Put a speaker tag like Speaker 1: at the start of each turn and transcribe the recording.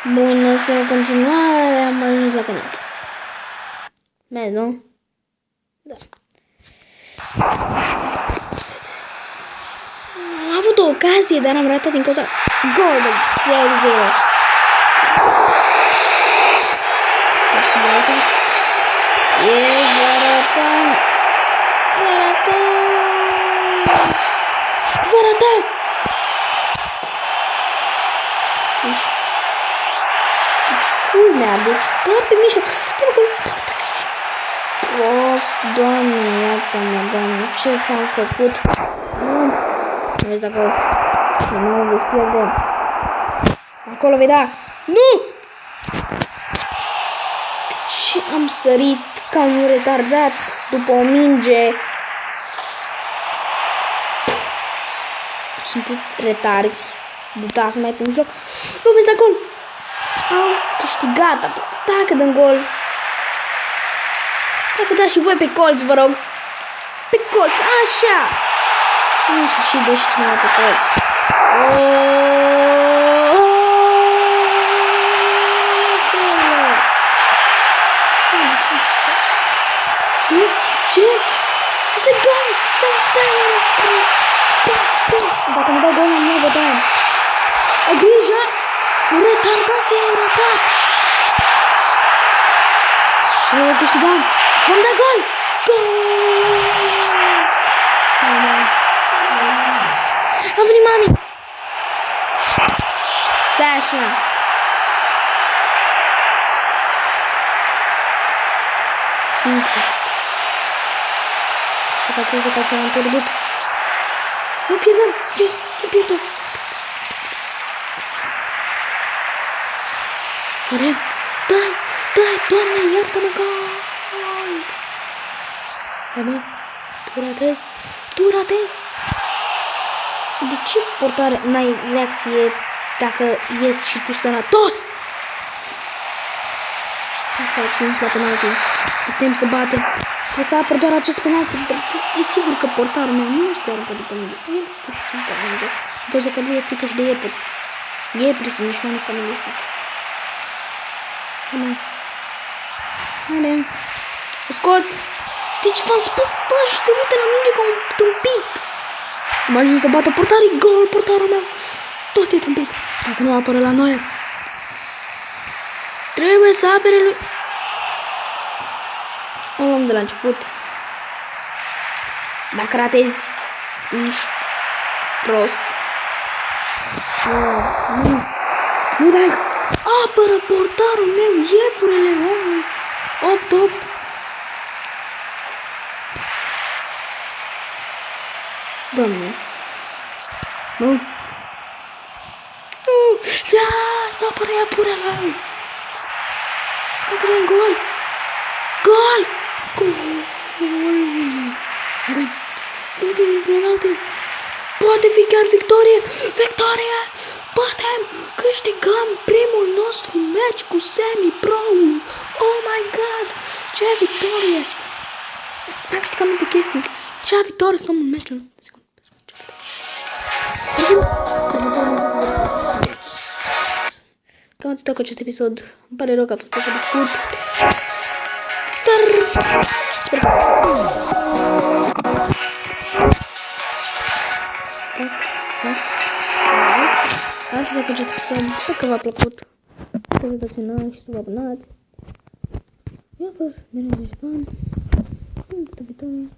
Speaker 1: Bun, asta e o continuare, am ajuns la penalti. Mergi, nu? Da. Am avut o ocazie, dar am ratat din cauza gol de 0-0. E Varatan. Deci culmea, deci doar pe mijloc. Prost, Doamne, iartă-mă, Doamne, ce am făcut? Nu vezi acolo. Din nou veți pierde. Acolo vei da. Nu! De ce am sărit ca un retardat după o minge? Sunteți retarzi. De dați mai pe mijloc. Nu vezi de acolo. Am câștigat. Dacă dăm gol. Dacă dați și voi pe colț, vă rog. Pe colț, așa. În sfârșit dă și cineva pe colț. Ce? Este gol! Să-mi dacă nu dau gol, nu vă dau. Ai grijă! Retardați, au ratat! Eu câștigam! Vom da gol! Gol! A venit mami! Stai așa! Încă. Să rateze că am pierdut. Nu pierdem! Yes! Nu pierdem! Oare? Dai! Dai! Doamne, iartă-mă gol! Hai mă! Tu ratezi! Tu ratezi! De ce portare n-ai reacție dacă ies și tu sănătos? 6-5 la penalti. Putem să batem. Trebuie să apăr doar acest penalti. E sigur că portarul meu nu se arătă după mine. El este puțin talent. Cauza că nu e frică și de iepuri. Iepuri sunt nici mai familie sunt. Hai, haide. O scoți. Deci v-am spus, bă, și te uite la minge ca un tâmpit. Am ajuns să bată portarii. Gol, portarul meu. Tot e tâmpit. Dacă nu apără la noi. Trebuie să apere lui. O luăm de la început. Dacă ratezi, ești prost. Nu dai. Apără portarul meu, iepurele omului. 8-8. Doamne. Nu. Da, să apără iepurele. Dacă dăm gol. Gol! Gol! Penalti! Poate fi chiar victorie! Victorie! Batem! Câștigăm primul nostru meci cu semi-pro! Oh my god! Ce victorie! Am câștigat multe chestii! Ce victorie! Stăm în meciul! Cam atât cu acest episod. Îmi pare rău că a fost așa de scurt. Sper că... Asta cu acest episod. Sper că v-a plăcut. Să vă dați un like și să vă abonați. Eu a fost Mirel Juvan. Până data viitoare.